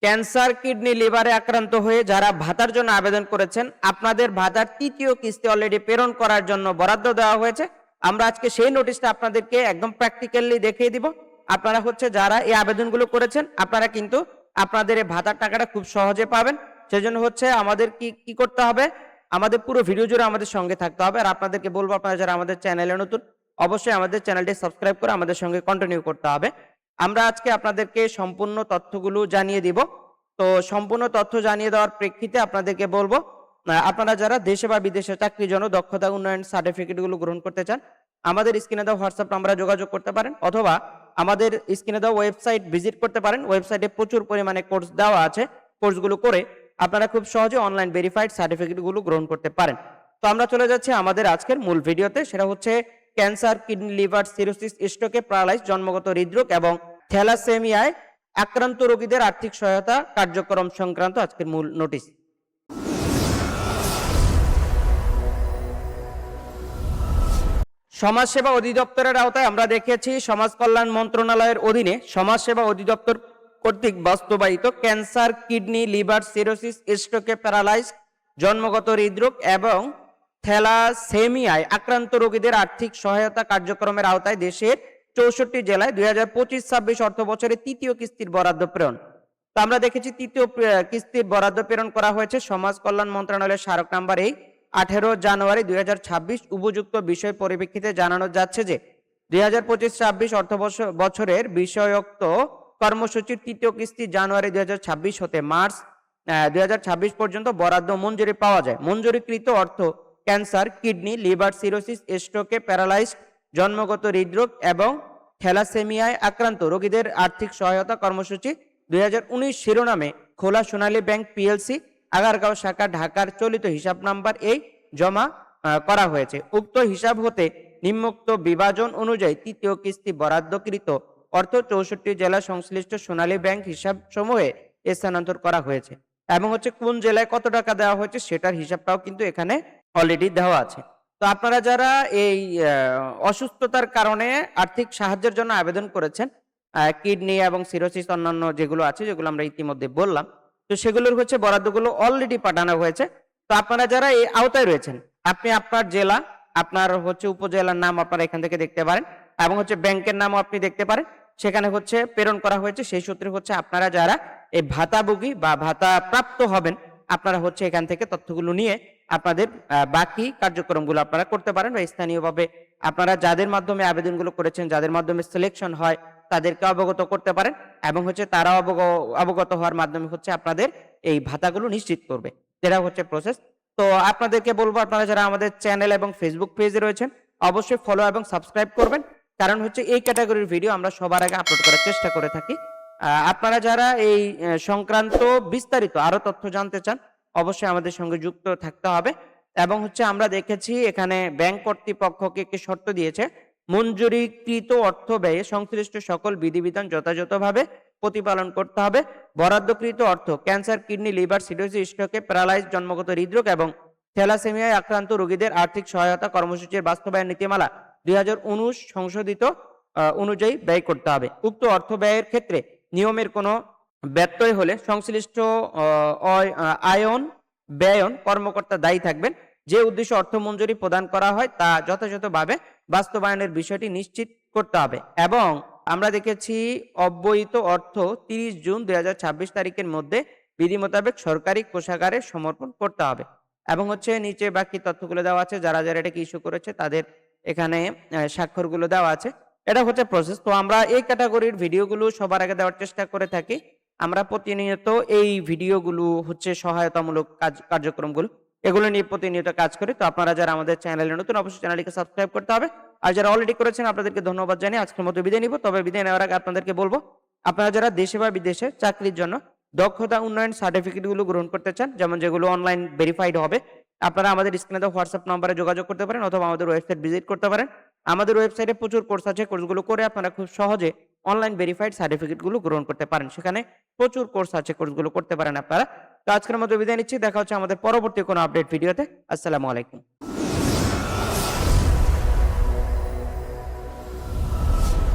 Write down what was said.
Cancer, kidney, লিভারে আক্রান্ত হয়ে যারা ভাতার জন্য আবেদন করেছেন, আপনাদের ভাতার তৃতীয় কিস্তি অলরেডি প্রেরণ করার জন্য বরাদ্দ দেওয়া হয়েছে। আমরা আজকে সেই নোটিশটা আপনাদেরকে একদম প্র্যাকটিক্যালি দেখিয়ে দিব। আপনারা যারা এই আবেদনগুলো করেছেন, আপনারা কিন্তু আপনাদের এই ভাতার টাকাটা খুব সহজে পাবেন। সেজন্য আমাদের কি করতে হবে, আমাদের পুরো ভিডিও জুড়ে আমাদের সঙ্গে থাকতে হবে। আর আপনাদেরকে বলবো, আপনারা যারা আমাদের চ্যানেলে নতুন, অবশ্যই আমাদের চ্যানেলটি সাবস্ক্রাইব করে আমাদের সঙ্গে কন্টিনিউ করতে হবে। আমরা আজকে আপনাদেরকে সম্পূর্ণ তথ্যগুলো জানিয়ে দিব। তো সম্পূর্ণ তথ্য জানিয়ে দেওয়ার প্রেক্ষিতে আপনাদেরকে বলবো, আপনারা যারা দেশে বা বিদেশে চাকরির জন্য দক্ষতা উন্নয়ন সার্টিফিকেটগুলো গ্রহণ করতে চান, আমাদের স্ক্রিনে দেওয়া হোয়াটসঅ্যাপ নাম্বারে যোগাযোগ করতে পারেন, অথবা আমাদের স্ক্রিনে দেওয়া ওয়েবসাইট ভিজিট করতে পারেন। ওয়েবসাইটে প্রচুর পরিমাণে কোর্স দেওয়া আছে। কোর্সগুলো করে আপনারা খুব সহজে অনলাইন ভেরিফাইড সার্টিফিকেটগুলো গ্রহণ করতে পারেন। তো আমরা চলে যাচ্ছি আমাদের আজকের মূল ভিডিওতে। সেটা ক্যান্সার, কিডনি, লিভার, সিরোসিস, স্ট্রোকে, প্যারালাইজ, জন্মগত হৃদরোগ এবং থ্যালাসেমিয়ায় আক্রান্ত রোগীদের আর্থিক সহায়তা কার্যক্রম সংক্রান্ত আজকের মূল নোটিশ। সমাজসেবা অধিদপ্তরের আওতায় আমরা দেখেছি সমাজ কল্যাণ মন্ত্রণালয়ের অধীনে সমাজসেবা অধিদপ্তর কর্তৃক বাস্তবায়িত ক্যান্সার, কিডনি, লিভার, সিরোসিস, স্ট্রোকে, প্যারালাইজ, জন্মগত হৃদরোগ এবং থ্যালাসেমিয়ায় আক্রান্ত রোগীদের আর্থিক সহায়তা কার্যক্রমের আওতায় দেশের 64 জেলায় 2025-26 অর্থ বছরে তৃতীয় কিস্তির বরাদ্দ প্রেরণ। তো আমরা দেখেছি তৃতীয় কিস্তির বরাদ্দ প্রেরণ করা হয়েছে সমাজ কল্যাণ মন্ত্রণালয়ের স্মারক নাম্বার 18 জানুয়ারি 2026। উপযুক্ত বিষয় পরিপ্রেক্ষিতে জানানো যাচ্ছে যে 2025-26 অর্থ বছরের বিষয়োক্ত কর্মসূচির তৃতীয় কিস্তি জানুয়ারি 2026 হতে মার্চ 2026 পর্যন্ত বরাদ্দ মঞ্জুরি পাওয়া যায়। মঞ্জুরিকৃত অর্থ ক্যান্সার, কিডনি, লিভার, সিরোসিস, স্ট্রোকে, প্যারালাইজ, জন্মগত হৃদরোগ এবং থ্যালাসেমিয়ায় আক্রান্ত রোগীদের আর্থিক সহায়তা কর্মসূচি 2019 শিরোনামে খোলা সোনালী ব্যাংক পিএলসি, আগারগাঁও শাখা, ঢাকার চলিত হিসাব নাম্বার জমা করা হয়েছে। উক্ত হিসাব হতে নিম্নোক্ত বিভাজন অনুযায়ী তৃতীয় কিস্তি বরাদ্দকৃত অর্থ 64 জেলা সংশ্লিষ্ট সোনালী ব্যাংক হিসাব সমূহে স্থানান্তর করা হয়েছে এবং কোন জেলায় কত টাকা দেওয়া হয়েছে সেটার হিসাবটাও কিন্তু এখানে অলরেডি দেওয়া আছে। তো আপনারা যারা এই অসুস্থতার কারণে আর্থিক সাহায্যের জন্য আবেদন করেছেন, কিডনি এবং সিরোসিস অন্যান্য যেগুলো আছে, যেগুলো আমরা ইতিমধ্যে বললাম, তো সেগুলোর বরাদ্দগুলো অলরেডি পাঠানো হয়েছে। তো আপনারা যারা এই আওতায় রয়েছেন, আপনি আপনার জেলা, আপনার উপজেলার নাম আপনারা এখান থেকে দেখতে পারেন এবং ব্যাংকের নামও আপনি দেখতে পারেন। সেখানে প্রেরণ করা হয়েছে। সেই সূত্রে আপনারা যারা এই ভাতাভোগী বা ভাতা প্রাপ্ত হবেন, আপনারা এখান থেকে তথ্যগুলো নিয়ে আপনাদের বাকি কার্যক্রমগুলো আপনারা করতে পারেন, বা স্থানীয়ভাবে আপনারা যাদের মাধ্যমে আবেদনগুলো করেছেন, যাদের মাধ্যমে সিলেকশন হয়, তাদেরকে অবগত করতে পারেন এবং তারা অবগত হওয়ার মাধ্যমে আপনাদের এই ভাতাগুলো নিশ্চিত করবে। যেটা প্রসেস। তো আপনাদেরকে বলবো, আপনারা যারা আমাদের চ্যানেল এবং ফেসবুক পেজে রয়েছেন, অবশ্যই ফলো এবং সাবস্ক্রাইব করবেন, কারণ এই ক্যাটাগরির ভিডিও আমরা সবার আগে আপলোড করার চেষ্টা করে থাকি। আপনারা যারা এই সংক্রান্ত বিস্তারিত আরো তথ্য জানতে চান, অবশ্যই আমাদের সঙ্গে যুক্ত থাকতে হবে। এবং আমরা দেখেছি এখানে ব্যাংক কর্তৃপক্ষকে একটি শর্ত দিয়েছে, মঞ্জুরিকৃত অর্থ ব্যয়ে সংশ্লিষ্ট সকল বিধিবিধান যথাযথভাবে প্রতিপালন করতে হবে। বরাদ্দকৃত অর্থ ক্যান্সার, কিডনি, লিভার, সিরোসিস, স্ট্রোকে, প্যারালাইজ, জন্মগত হৃদরোগ এবং থ্যালাসেমিয়ায় আক্রান্ত রোগীদের আর্থিক সহায়তা কর্মসূচির বাস্তবায়ন নীতিমালা 2019 সংশোধিত অনুযায়ী ব্যয় করতে হবে। উক্ত অর্থ ব্যয়ের ক্ষেত্রে নিয়মের কোনো ব্যত্যয় হলে সংশ্লিষ্ট ব্যয়ন কর্মকর্তা দায়ী থাকবেন। যে উদ্দেশ্যে অর্থ মঞ্জুরি প্রদান করা হয় তা যথাযথভাবে বাস্তবায়নের বিষয়টি নিশ্চিত করতে হবে। এবং আমরা দেখেছি অব্যয়িত অর্থ 30 জুন 2026 তারিখের মধ্যে বিধি মোতাবেক সরকারি কোষাগারে সমর্পণ করতে হবে। এবং নিচে বাকি তথ্যগুলো দেওয়া আছে, যারা যারা এটাকে ইস্যু করেছে তাদের এখানে স্বাক্ষরগুলো দেওয়া আছে। এটা প্রসেস। তো আমরা এই ক্যাটাগরির ভিডিওগুলো সবার আগে দেওয়ার চেষ্টা করে থাকি। আমরা প্রতিনিয়ত এই ভিডিওগুলো সহায়তামূলক কার্যক্রমগুলো এগুলো নিয়ে প্রতিনিয়ত কাজ করি। তো আপনারা যারা আমাদের চ্যানেলে নতুন, অবশ্যই চ্যানেলটিকে সাবস্ক্রাইব করতে হবে। আর যারা অলরেডি করেছেন, আপনাদেরকে ধন্যবাদ জানিয়ে আজকের মতো বিদায় নিব। তবে বিদায় নেওয়ার আগে আপনাদেরকে বলবো, আপনারা যারা দেশে বা বিদেশে চাকরির জন্য দক্ষতা উন্নয়ন সার্টিফিকেটগুলো গ্রহণ করতে চান, যেমন যেগুলো অনলাইন ভেরিফাইড হবে, আপনারা আমাদের স্ক্রিনে দেওয়া হোয়াটসঅ্যাপ নম্বরে যোগাযোগ করতে পারেন, অথবা আমাদের ওয়েবসাইট ভিজিট করতে পারেন। আমাদের ওয়েবসাইটে প্রচুর কোর্স আছে। কোর্সগুলো করে আপনারা খুব সহজে অনলাইন ভেরিফাইড সার্টিফিকেটগুলো গ্রহণ করতে পারেন। সেখানে প্রচুর কোর্স আছে, কোর্সগুলো করতে পারেন আপনারা। তো আজকের মতো বিদায় নিচ্ছি। দেখা হচ্ছে আমাদের পরবর্তী কোনো আপডেট ভিডিওতে। আসসালামু আলাইকুম।